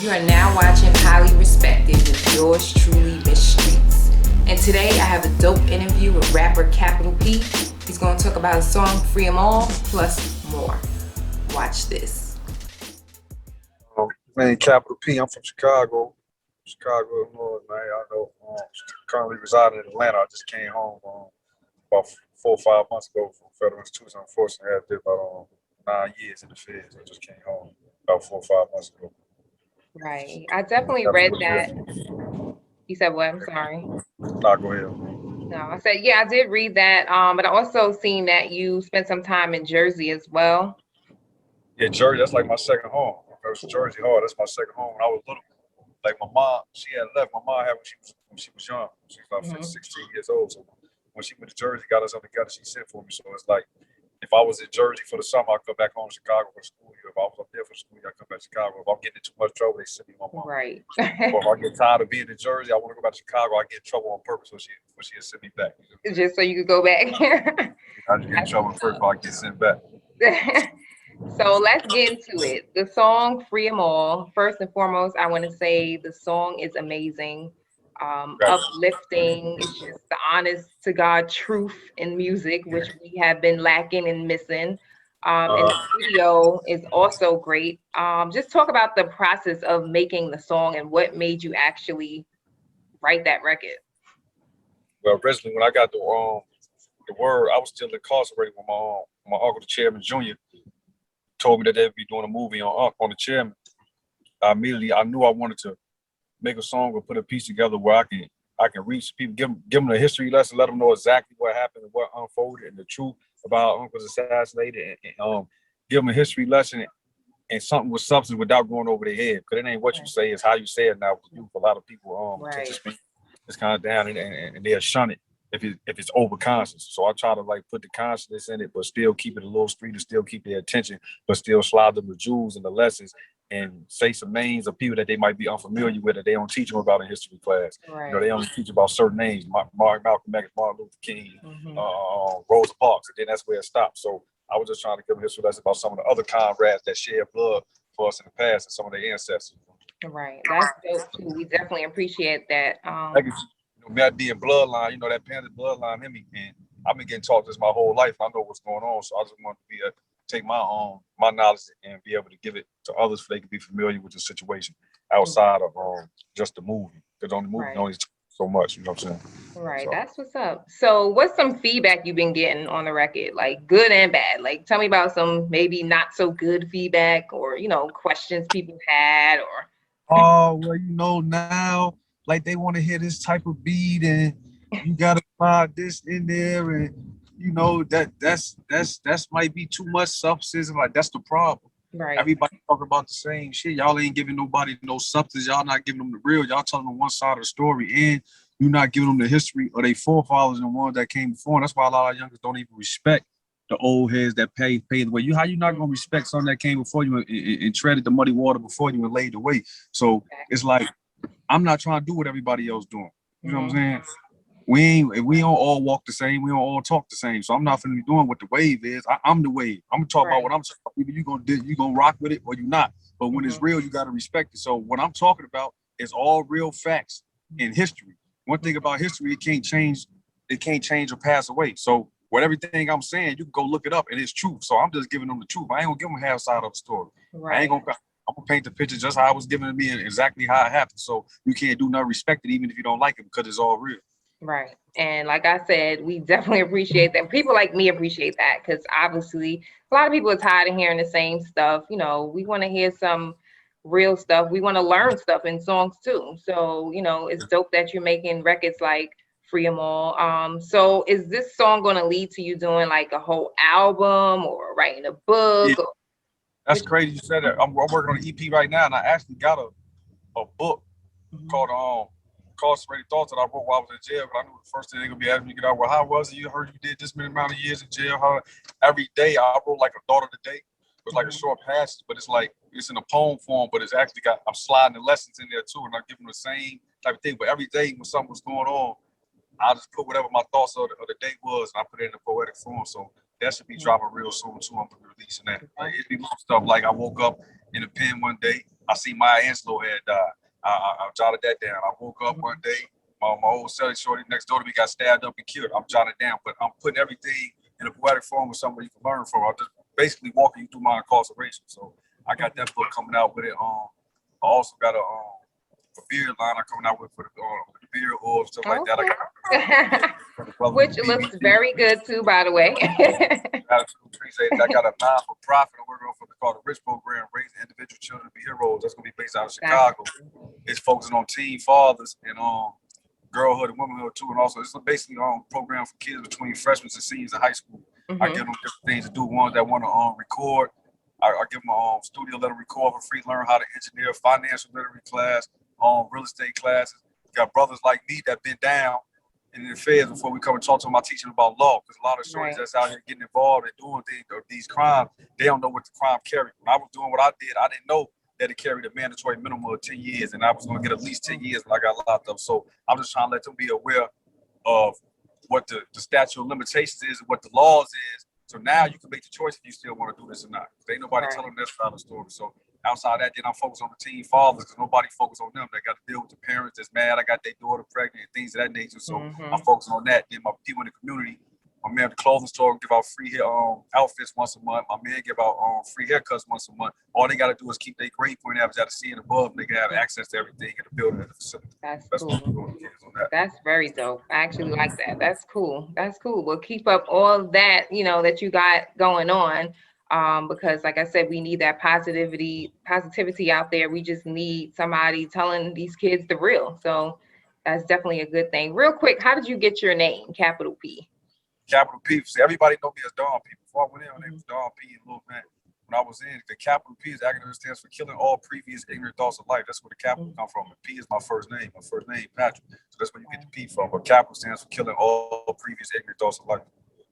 You are now watching Highly Respected with yours truly, Miss Streetz. And today I have a dope interview with rapper Kapitol P. He's going to talk about his song Free 'Em All, plus more. Watch this. Man, Kapitol P. I'm from Chicago, Illinois, man. I know. Currently residing in Atlanta. I just came home about 4 or 5 months ago from federal institution. Unfortunately, I did about 9 years in the feds. I just came home about 4 or 5 months ago. Right. I definitely read that. You said what? I'm sorry. Nah, go ahead. No, I said, yeah, I did read that. But I also seen that you spent some time in Jersey as well. Yeah, Jersey, that's like my second home. It was Jersey hard. That's my second home. When I was little, like my mom, she had left. My mom had when she was young. She was about 16 years old. So when she went to Jersey, got us up together, she sent for me. So it's like, if I was in Jersey for the summer, I'd come back home to Chicago for the school year. If I was up there for the school year, I'd come back to Chicago. If I'm getting in too much trouble, they send me my mom. Right. Or if I get tired of being in Jersey, I want to go back to Chicago, I get in trouble on purpose when she'll send me back. Just so you could go back. I just get in trouble first before I get sent back. So let's get into it. The song Free 'Em All. First and foremost, I want to say the song is amazing. Uplifting. It's just the honest to God truth in music, which we have been lacking and missing. And the video is also great. Just talk about the process of making the song and what made you actually write that record. Well, originally when I got the word, I was still incarcerated when my uncle, the chairman junior, told me that they'd be doing a movie on the chairman. I knew I wanted to make a song or put a piece together where I can reach people, give them a history lesson, let them know exactly what happened and what unfolded and the truth about Uncle's assassinated, and give them a history lesson and something with substance without going over their head. Because it ain't what you say, it's how you say it now. A lot of people tend to speak it's kind of down and they'll shun it if it's over conscious. So I try to like put the consciousness in it, but still keep it a little street and still keep their attention, but still slide them the jewels and the lessons and say some names of people that they might be unfamiliar with that they don't teach them about in history class. Right. You know, they only teach about certain names, Malcolm X, Martin Luther King, Rosa Parks, and then that's where it stops. So I was just trying to give a history lesson about some of the other comrades that shared blood for us in the past and some of their ancestors. Right, that's dope too. We definitely appreciate that. Like, me being bloodline, you know, that Panther bloodline in me, and I've been getting taught this my whole life. I know what's going on, so I just want to take my knowledge and be able to give it to others so they can be familiar with the situation outside of just the movie. Because on the movie, only so much, you know what I'm saying? Right, so that's what's up. So what's some feedback you've been getting on the record, like good and bad? Like tell me about some maybe not so good feedback or, you know, questions people had or. Oh, well, you know, now, like they want to hear this type of beat and you got to find this in there and, you know, that's might be too much substance. Like that's the problem. Right. Everybody talking about the same shit. Y'all ain't giving nobody no substance. Y'all not giving them the real. Y'all telling them one side of the story and you're not giving them the history of their forefathers and the ones that came before. And that's why a lot of youngsters don't even respect the old heads that paved the way. How you not gonna respect something that came before you and treaded the muddy water before you and laid the way? So it's like I'm not trying to do what everybody else doing. You know what I'm saying? We don't all walk the same. We don't all talk the same. So I'm not finna be doing what the wave is. I'm the wave. I'm gonna talk about what I'm talking about. Either you gonna rock with it or you not. But when it's real, you gotta respect it. So what I'm talking about is all real facts in history. One thing about history, it can't change or pass away. So what everything I'm saying, you can go look it up and it's truth. So I'm just giving them the truth. I ain't gonna give them half side of the story. Right. I'm gonna paint the picture just how I was given to me and exactly how it happened. So you can't do nothing respect it even if you don't like it because it's all real. Right. And like I said, we definitely appreciate that. People like me appreciate that because obviously a lot of people are tired of hearing the same stuff. You know, we want to hear some real stuff. We want to learn stuff in songs too. So, you know, it's dope that you're making records like Free 'Em All. So is this song going to lead to you doing like a whole album or writing a book? Yeah. That's crazy you said that. I'm working on an EP right now and I actually got a book called Incarcerated Thoughts that I wrote while I was in jail. But I knew the first thing they're gonna be asking me to get out. Well, how was it? You heard you did this many amount of years in jail. How every day I wrote like a thought of the day. It was like a short passage, but it's like it's in a poem form, but it's actually I'm sliding the lessons in there too, and I'm giving them the same type of thing. But every day when something was going on, I just put whatever my thoughts of the day was, and I put it in a poetic form. So that should be dropping real soon too. I'm gonna be releasing that. Like, it'd be little stuff like I woke up in a pen one day I see Maya Angelou had died. I jotted that down. I woke up one day, my old celly shorty next door to me got stabbed up and killed. I'm jotting it down, but I'm putting everything in a poetic form with somebody you can learn from. I'm just basically walking you through my incarceration. So I got that book coming out with it. I also got a beard line I'm coming out with for the beard oil, stuff like that. Which looks very good too, by the way. I got a non-for-profit I'm working on for called the Rich Program, Raising Individual Children to Be Heroes. That's going to be based out of Chicago. It's focusing on teen fathers and girlhood and womanhood too, and also it's basically a program for kids between freshmen and seniors in high school. I give them different things to do. Ones that want to record, I give them a studio, let them record for free, learn how to engineer, financial literacy class, real estate classes. Got brothers like me that been down in the feds before we come and talk to them. I teach them about law, because a lot of shorties that's out here getting involved and doing these crimes, they don't know what the crime carried. When I was doing what I did, I didn't know that it carried a mandatory minimum of 10 years, and I was going to get at least 10 years when I got locked up. So I'm just trying to let them be aware of what the statute of limitations is and what the laws is. So now you can make the choice if you still want to do this or not. There ain't nobody telling that side of the story. So outside that, then I'm focused on the teen fathers, because nobody focused on them. They got to deal with the parents that's mad. I got their daughter pregnant and things of that nature. So I'm focusing on that. Then my people in the community, my man at the clothing store give out free hair outfits once a month. My man give out free haircuts once a month. All they got to do is keep their grade point average at a C and above, and they can have access to everything in the building and the facility. That's cool. That's very dope. I actually like that. That's cool. That's cool. We'll keep up all that, that you got going on. Because like I said, we need that positivity out there. We just need somebody telling these kids the real. So that's definitely a good thing. Real quick, how did you get your name, Capital P? Capital P. See, everybody know me as Don P. Before I went in, my name was Don P. and Little Man. When I was in, the capital P is acronym stands for killing all previous ignorant thoughts of life. That's where the capital come from. And P is my first name. My first name, Patrick. So that's where you get the P from. But capital stands for killing all previous ignorant thoughts of life.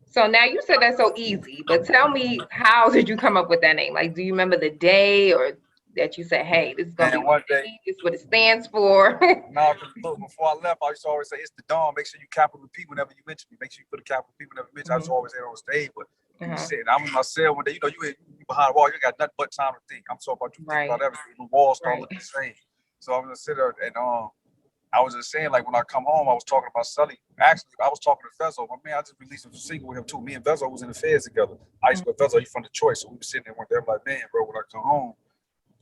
So now you said that's so easy, but tell me, how did you come up with that name? Like, do you remember the day or that you said, hey, this is going to be one day. This is what it stands for? No, look, before I left, I used to always say, it's the Dawn. Make sure you capital P whenever you mention me. Make sure you put a capital P whenever you mention me. I just always say on stage, but you sitting, I'm in my cell one day, you behind the wall, you got nothing but time to think. I'm talking about you think about everything. The walls start looking the same. So I'm going to sit there and I was just saying, like, when I come home, I was talking about Sully. Actually, I was talking to Vezo. My man, I just released a single with him, too. Me and Vezo was in the feds together. I used to with Vezo, he's from Detroit. So we were sitting there one day, I'm like, man, bro, when I come home,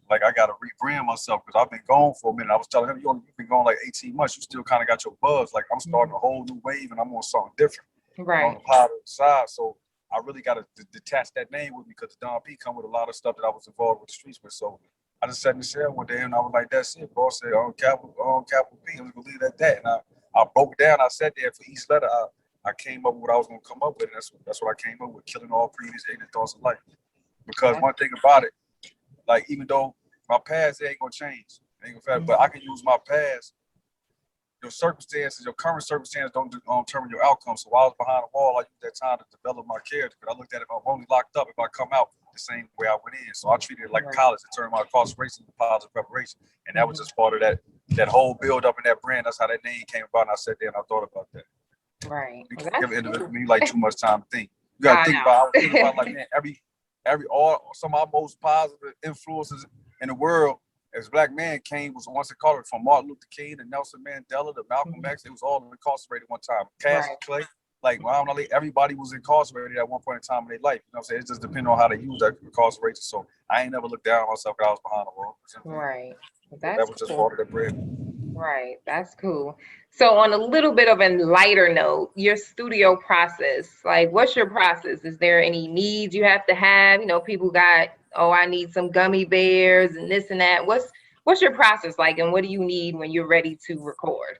like, I got to rebrand myself because I've been gone for a minute. I was telling him, you've been gone like 18 months. You still kind of got your buzz. Like, I'm starting a whole new wave and I'm on something different. On the positive side. So I really got to detach that name with me because the Don P come with a lot of stuff that I was involved with the streets with. So I just sat in the cell one day and I was like, that's it, bro. I said, capital P, I'm going to leave it at that. And I broke it down. I sat there for each letter. I came up with what I was going to come up with. And that's what I came up with, killing all previous ignorant thoughts of life. Because one thing about it, like, even though my past ain't going to change, but I can use my past. Your circumstances, your current circumstances don't determine your outcome. So while I was behind the wall, I used that time to develop my character. But I looked at it, if I'm only locked up, if I come out the same way I went in. So I treated it like college to turn my incarceration into positive preparation. And that was just part of that whole build up in that brand. That's how that name came about. And I sat there and I thought about that. Right. You can't give me like too much time to think. You got to think about like, man, some of our most positive influences in the world as Black man came was once called it from Martin Luther King to Nelson Mandela to Malcolm X. It was all incarcerated one time. Cassius Clay, like, well, I don't know, everybody was incarcerated at one point in time in their life. You know what I'm saying? It just depends on how they use that incarceration. So I ain't never looked down on myself because I was behind the wall. Right. That was just part of the brand. Right. That's cool. So on a little bit of a lighter note, your studio process, like, what's your process? Is there any needs you have to have? People got, I need some gummy bears and this and that. What's your process like, and what do you need when you're ready to record?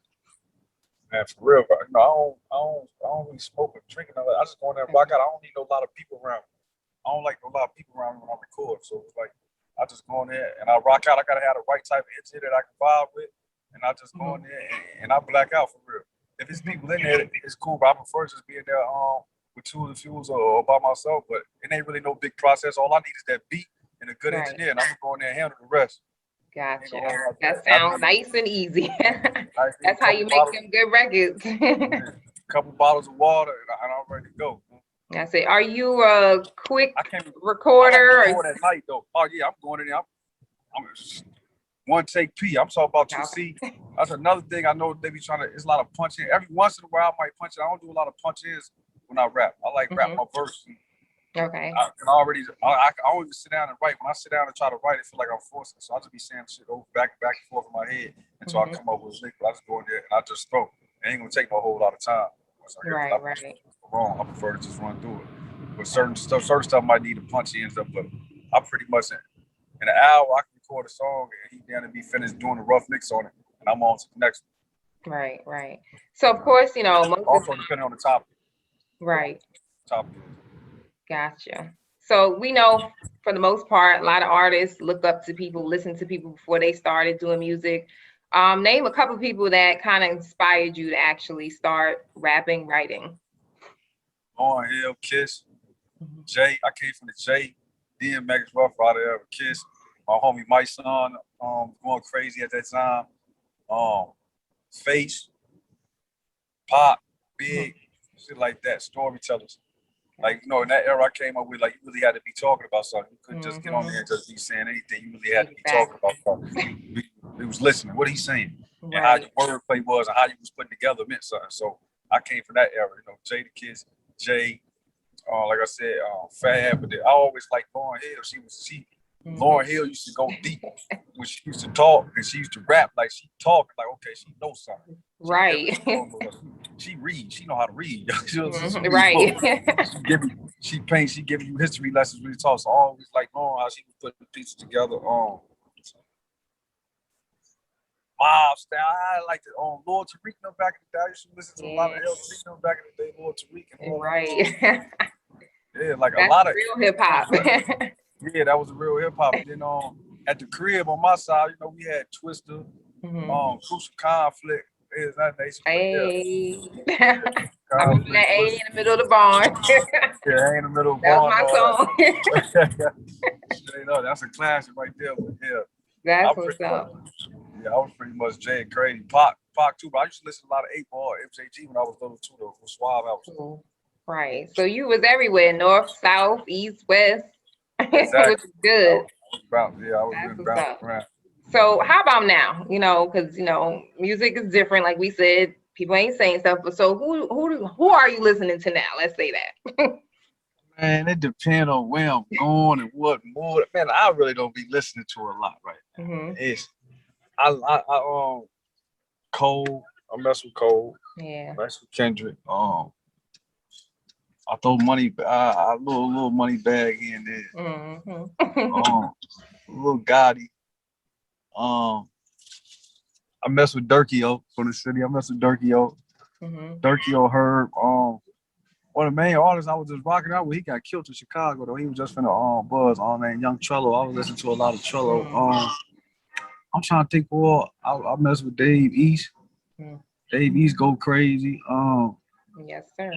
Man, for real, I don't really smoke or drink. I just go in there and rock out. I don't need a lot of people around me. I don't like a lot of people around me when I record. So it's like, I just go in there and I rock out. I gotta have the right type of engineer that I can vibe with. And I just go in there and I black out for real. If it's people in there, it's cool, but I prefer just being there with two of the fuels or by myself. But it ain't really no big process. All I need is that beat and a good engineer, and I'm gonna go in there and handle the rest. Gotcha. That sounds nice and easy. That's how you make them good records. A couple bottles of water and I'm ready to go. I say, are you a quick recorder? I record at night though. Oh yeah, I'm going in there. One Take P. I'm talking about 2C. That's another thing I know they be trying to, it's a lot of punch in. Every once in a while I might punch in. I don't do a lot of punch ins when I rap. I like rap my verse. Okay. I don't even sit down and write. When I sit down and try to write, it feel like I'm forcing it. So I just be saying shit over back and forth in my head until I come up with a lick. I just go in there and I just throw. It ain't gonna take no whole lot of time. Right. Wrong. I prefer to just run through it. But certain stuff might need a punch ends up. But I pretty much in an hour I can record a song and he down to be finished doing a rough mix on it, and I'm on to the next one. Right. So of course, you know, also depending on the topic. Right. Topic. Gotcha. So we know for the most part, a lot of artists look up to people, listen to people before they started doing music. Name a couple of people that kind of inspired you to actually start rapping, writing. Lauryn Hill, Kiss, Jay. I came from the Jay, DMX, Rough Rider, Kiss. My homie, my son, going crazy at that time. Face, Pop, Big, shit like that. Storytellers. Like, you know, in that era I came up with, like, you really had to be talking about something. You couldn't just get on there and just be saying anything. You really had to be talking about something. It was listening. What he's saying. And how your wordplay was and how you was putting together meant something. So I came from that era. You know, Jay the Kids, Jay, like I said, Fab. But I always liked Lauryn Hill. Lauryn Hill used to go deep when she used to talk, and she used to rap like she talking like, okay, she knows something. Right. She reads. She know how to read. Right. She paints. She giving you history lessons when you talk. So I always like knowing how she was putting the pieces together. Mob style. I like the Lord Tariq back in the day. I used to listen to a lot of LC back in the day. Lord Tariq and all right. Yeah, like that's a lot of real hip hop. Yeah, that was a real hip hop. Then at the crib on my side, you know, we had Twister, Crucial Conflict. Is that nation? Hey. I remember that A in the middle of the barn. Yeah, A in the middle of the barn. That's my song. You know, that's a classic right there. But yeah. That's what's up. Yeah, I was pretty much Jay and Crazy. Pac too, but I used to listen to a lot of 8 Ball, MJG when I was little too, though, for Suave albums. Right. So you was everywhere, north, south, east, west. Exactly. Which is good. I was been bouncing around. So how about now? You know, because you know, music is different. Like we said, people ain't saying stuff. But so who are you listening to now? Let's say that. Man, it depends on where I'm going and what mood. Man, I really don't be listening to a lot right now. It's I Cole. I mess with Cole. Yeah. I mess with Kendrick. I throw money. I little money bag here and there. A little Gotti. I mess with Durkio from the city. I mess with Durkio. Durkio Herb. One of the main artists I was just rocking out with, he got killed in Chicago though. He was just finna buzz on named Young Trello. I was listening to a lot of Trello. I'm trying to think I mess with Dave East. Dave East go crazy. Yes, sir.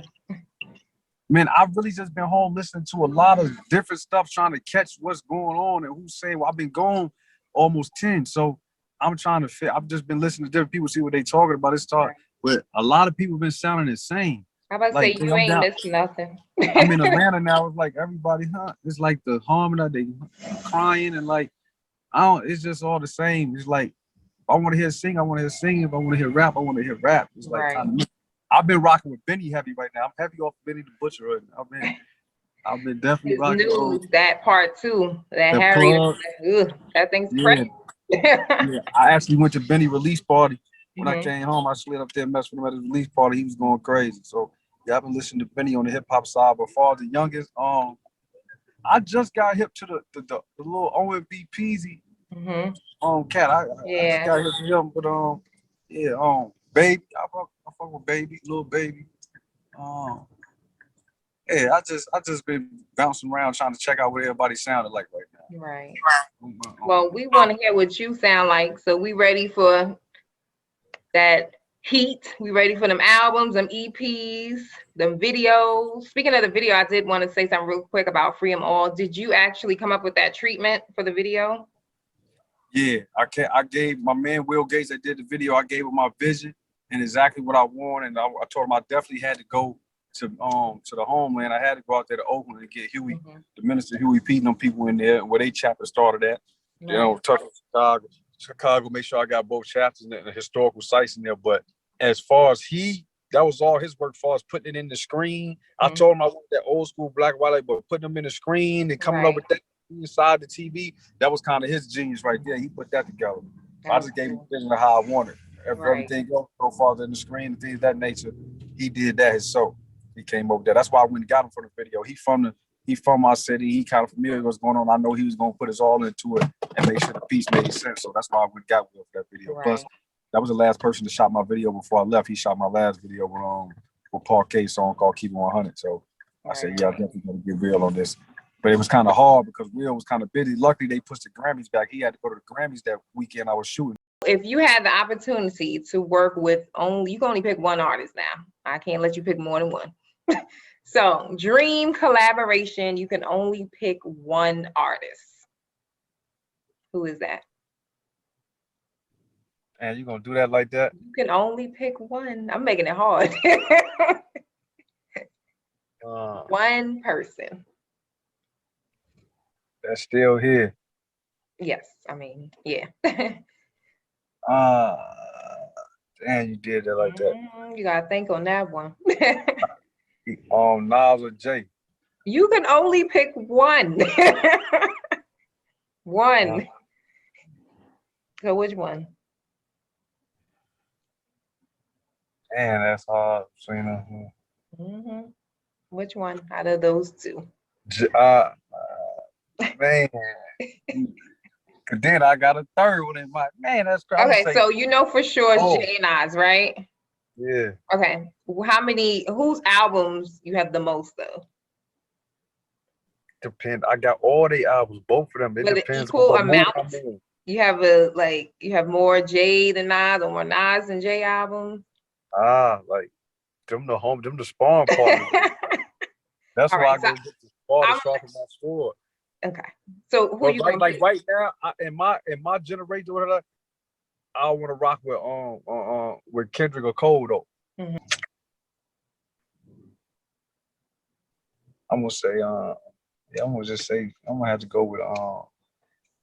Man, I've really just been home listening to a lot of different stuff, trying to catch what's going on and who's saying. Well, I've been gone almost 10, so I'm trying to fit. I've just been listening to different people, see what they talking about. It's talk, but a lot of people been sounding the same. I'm about to say you ain't missed nothing. I'm in Atlanta now. It's like everybody, it's like the harmony, they crying and like it's just all the same. It's like if I want to hear sing, I want to hear singing. If I want to hear rap, I want to hear rap. It's like kind of. I've been rocking with Benny heavy right now. I'm heavy off Benny the Butcher right now. I've been definitely rocking. New, that part too. That Harry, that thing's crazy. Yeah, I actually went to Benny release party. When I came home, I slid up there and messed with him at his release party. He was going crazy. So yeah, I've been listening to Benny on the hip hop side. But far as the youngest, I just got hip to the little OMB Peasy cat. I just got hip to him, but Baby, I fuck with Baby, little Baby. Yeah, I just been bouncing around trying to check out what everybody sounded like right now. Right. Well, we want to hear what you sound like, so we ready for that heat. We ready for them albums, them EPs, them videos. Speaking of the video, I did want to say something real quick about Free 'Em All. Did you actually come up with that treatment for the video? Yeah, I gave my man Will Gates that did the video. I gave him my vision and exactly what I want, and I told him I definitely had to go to the homeland. I had to go out there to Oakland and get Huey, the minister Huey P, and them people in there where they chapter started at. You know, touching Chicago. Chicago, make sure I got both chapters and the historical sites in there. But as far as that was all his work, as far as putting it in the screen. I told him I want that old school black white light, but putting them in the screen and coming up with that inside the TV, that was kind of his genius right there. He put that together. I just gave him a vision of how I wanted. Everything else so far in the screen and things of that nature, he did that himself. He came over there. That's why I went and got him for the video. He from my city. He kind of familiar with what's going on. I know he was going to put his all into it and make sure the piece made sense. So that's why I went and got Will for that video. Plus, that was the last person to shot my video before I left. He shot my last video with Paul K's song called Keep It 100. So I said, yeah, I definitely got to get Will on this. But it was kind of hard because Will was kind of busy. Luckily, they pushed the Grammys back. He had to go to the Grammys that weekend I was shooting. If you had the opportunity to work with you can only pick one artist now. I can't let you pick more than one. So, dream collaboration, you can only pick one artist. Who is that? And you gonna do that like that? You can only pick one. I'm making it hard. One person. That's still here. Yes, I mean, yeah. Damn, you did that like that. You gotta think on that one. Nas or Jay? You can only pick one. One. So which one? Man, that's hard, Trina. Which one out of those two? Man. Then I got a third one in mind. Man, that's crazy. Okay, so you know for sure Jay and Nas, right? Yeah. Okay. Whose albums you have the most of? Depend. I got all the albums, both of them. It With depends equal on amount. You have more Jay than Nas or more Nas than Jay albums? Like them the sparring partners. That's why I go get the spar to sharpen my sword. Okay. So who you like right now, in my generation, whatever, I want to rock with Kendrick or Cole though. I'm gonna say I'm gonna just say I'm gonna have to go with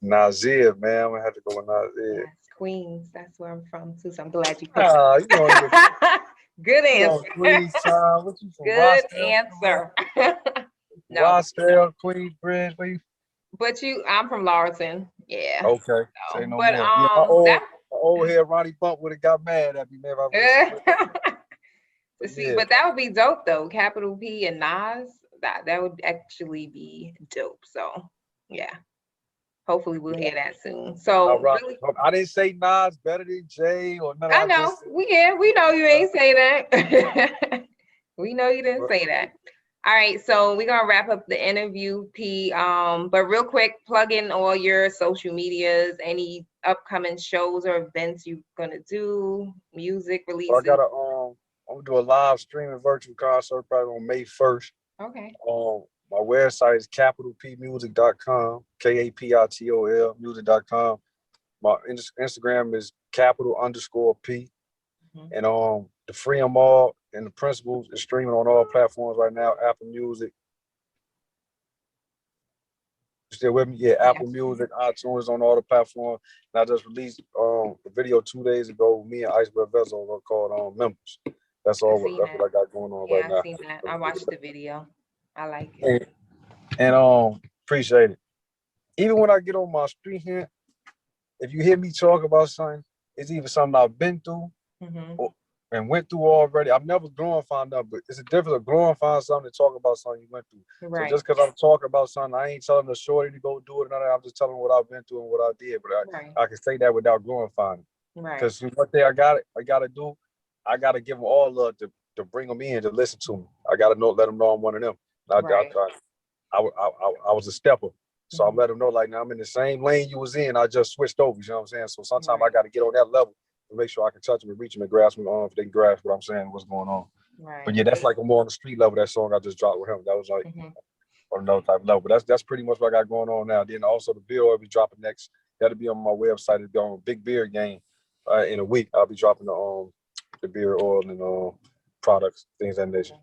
Nasir, man. I'm gonna have to go with Nasir. Yes, Queens. That's where I'm from too. So I'm glad you picked. Good answer. Queens time. What you from? Good answer. No. Rossdale, Queensbridge, where you? But I'm from Lawton. Yeah. Okay. So, say no but more. My old head Ronnie Bump would have got mad at me, man. But that would be dope though. Kapitol P and Nas. That would actually be dope. So yeah. Hopefully we'll hear that soon. So really, I didn't say Nas better than Jay or nothing. I know. We know you ain't say that. We know you didn't say that. All right, so we're gonna wrap up the interview, P. But real quick, plug in all your social medias, any upcoming shows or events you're gonna do, music releases. I'm gonna do a live streaming virtual concert probably on May 1st. Okay. My website is capitalpmusic.com, KAPITOL music.com. My Instagram is capital_P. And the Freedom All and the Principles is streaming on all platforms right now. Apple Music. You still with me? Yeah, Apple Music, iTunes, on all the platforms. And I just released a video 2 days ago. Me and Iceberg Vessel called Members. That's all. That's what I got going on right now. I've seen that. I watched the video. I like it. And appreciate it. Even when I get on my street here, if you hear me talk about something, it's either something I've been through and went through already. I've never glorified that, but it's a difference of glorifying something to talk about something you went through. Right. So just because I'm talking about something, I ain't telling the shorty to go do it. I'm just telling what I've been through and what I did. But I can say that without glorifying it. Right. Because one thing I got to do, I got to give them all love to bring them in to listen to me. I got to let them know I'm one of them. I was a stepper. So I let them know, like, now I'm in the same lane you was in. I just switched over, you know what I'm saying? So sometimes I got to get on that level to make sure I can touch them and reach them and grasp them if they can grasp what I'm saying, what's going on. Right. But yeah, that's like a more on the street level, that song I just dropped with him. That was like on another type of level. But that's pretty much what I got going on now. Then also the beer oil will be dropping next. That'll be on my website. It'll be on Big Beer Game in a week. I'll be dropping the beer oil and products, things of that nature.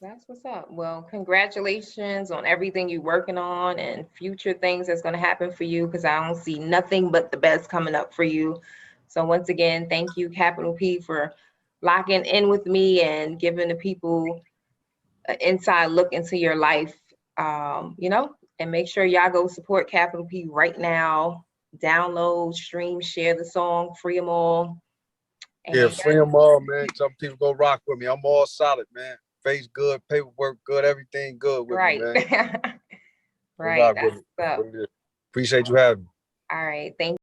That's what's up. Well, congratulations on everything you're working on and future things that's going to happen for you, because I don't see nothing but the best coming up for you. So once again, thank you, Capital P, for locking in with me and giving the people an inside look into your life. And make sure y'all go support Capital P right now. Download, stream, share the song, free them all. Yeah, And free them all, man. Some people go rock with me. I'm all solid, man. Face good, paperwork good, everything good with me, right, man. Go right. rock That's with me. up. Appreciate you having me. All right. Thank